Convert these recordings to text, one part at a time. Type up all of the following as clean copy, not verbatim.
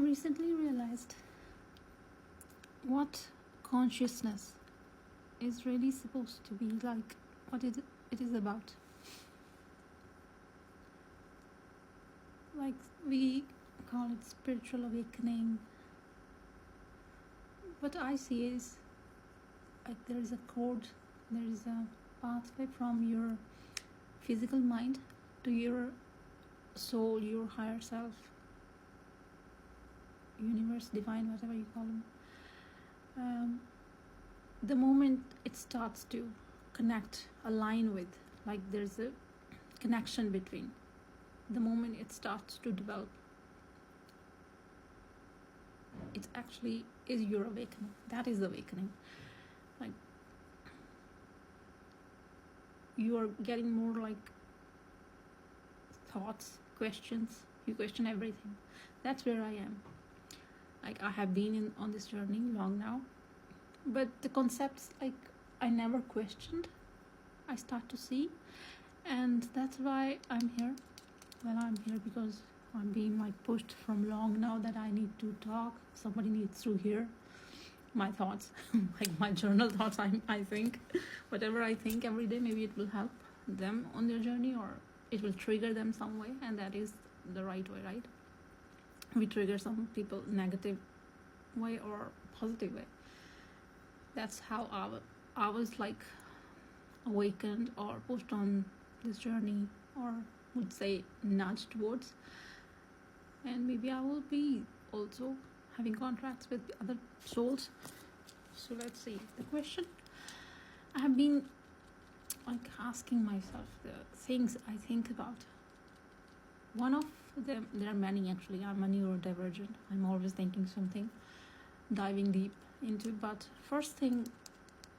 recently realized what consciousness is really supposed to be like, what it is about. Like, we call it spiritual awakening. What I see is like there is a code, there is a pathway from your physical mind to your soul, your higher self, universe, divine, whatever you call them. The moment it starts to connect, align with, like there's a connection between, the moment it starts to develop, it actually is your awakening. That is awakening. Like, you are getting more like thoughts, questions, you question everything. That's where I am. Like, I have been on this journey long now, but the concepts, like, I never questioned, I start to see, and that's why I'm here. Well, I'm here because I'm being like pushed from long now that I need to talk. Somebody needs to hear my thoughts, like my journal thoughts. I think whatever I think every day, maybe it will help them on their journey, or it will trigger them some way, and that is the right way, right? We trigger some people negative way or positive way. That's how I was like awakened or pushed on this journey, or would say nudged towards. And maybe I will be also having contracts with other souls. So let's see the question. I have been like asking myself the things I think about. One of them, there are many actually. I'm a neurodivergent. I'm always thinking something, diving deep into. But first thing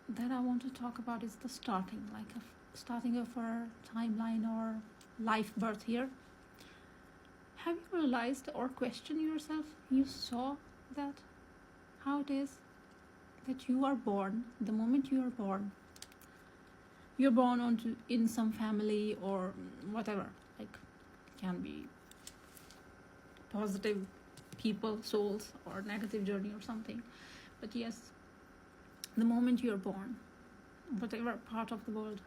that I want to talk about is the starting, like starting of our timeline or life birth here. Have you realized or questioned yourself? You saw that how it is that you are born. The moment you are born, you're born onto in some family or whatever, like can be positive people, souls, or negative journey or something. But yes, the moment you're born, whatever part of the world,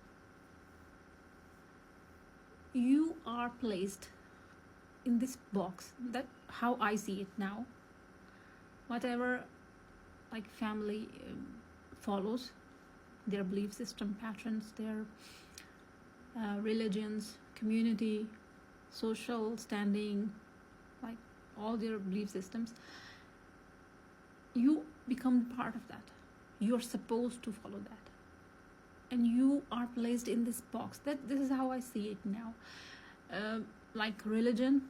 you are placed in this box. That how I see it now. Whatever like family follows, their belief system, patterns, their religions, community, social standing, like all their belief systems, you become part of that. You're supposed to follow that, and you are placed in this box. That this is how I see it now. Like religion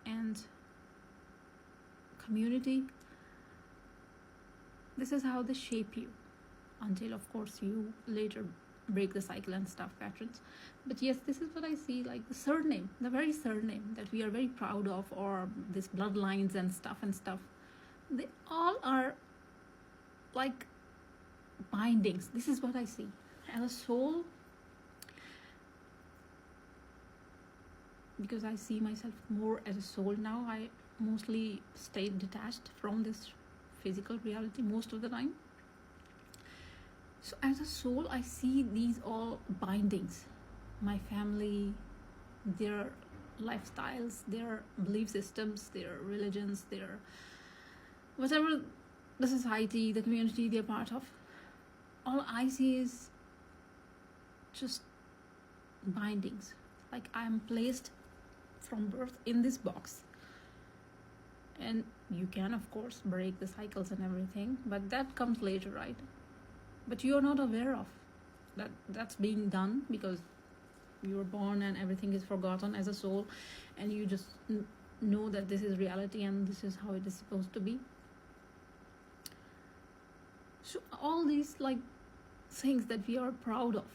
and community, this is how they shape you, until of course you later break the cycle and stuff, patterns. But yes, this is what I see, like the surname, the very surname that we are very proud of, or this bloodlines and stuff, they all are like bindings. This is what I see as a soul, because I see myself more as a soul now. I mostly stay detached from this physical reality most of the time. So as a soul, I see these all bindings, my family, their lifestyles, their belief systems, their religions, their whatever, the society, the community they're part of. All I see is just bindings. Like I'm placed from birth in this box, and you can of course break the cycles and everything, but that comes later, right? But you're not aware of that that's being done, because you're born and everything is forgotten as a soul, and you just know that this is reality and this is how it is supposed to be. So all these like things that we are proud of,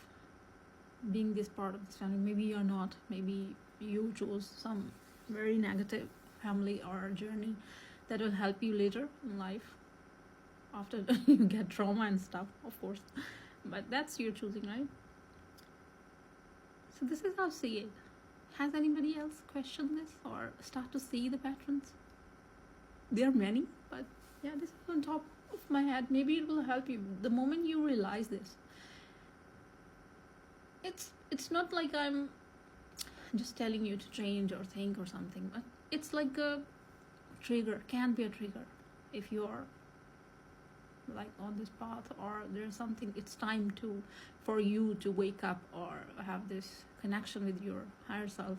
being this part of this family, maybe you're not, maybe you chose some very negative family or journey that will help you later in life after you get trauma and stuff, of course, but that's your choosing, right? So this is how I see it. Has anybody else questioned this or start to see the patterns? There are many, but yeah, this is on top of my head. Maybe it will help you. The moment you realize this, it's not like I'm just telling you to change or think or something, but it's like a trigger, can be a trigger if you are like on this path, or there's something, it's time to for you to wake up or have this connection with your higher self.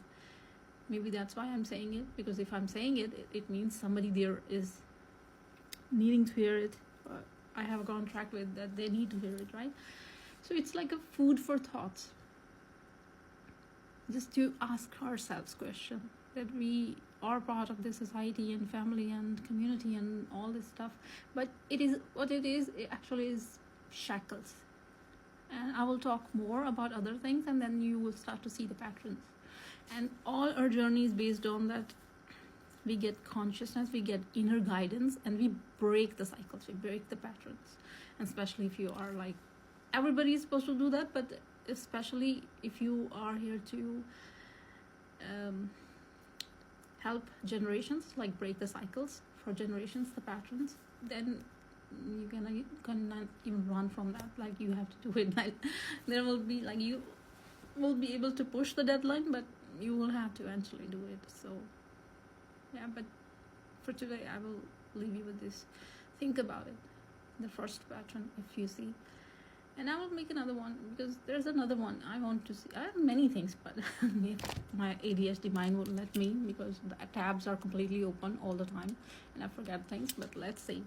Maybe that's why I'm saying it, because if I'm saying it, it means somebody there is needing to hear it. I have a contract with that they need to hear it, right? So it's like a food for thoughts, just to ask ourselves question, that we are part of this society and family and community and all this stuff, but it is what it is. It actually is shackles, and I will talk more about other things, and then you will start to see the patterns. And all our journey is based on that. We get consciousness, we get inner guidance, and we break the cycles, we break the patterns. And especially if you are like, everybody is supposed to do that, but especially if you are here to help generations, like break the cycles for generations, the patterns, then you cannot even run from that. Like, you have to do it. Like, there will be like, you will be able to push the deadline, but you will have to eventually do it. So yeah, but for today I will leave you with this. Think about it, the first pattern, if you see. And I will make another one, because there's another one I want to see. I have many things, but my ADHD mind won't let me, because the tabs are completely open all the time and I forget things. But let's see.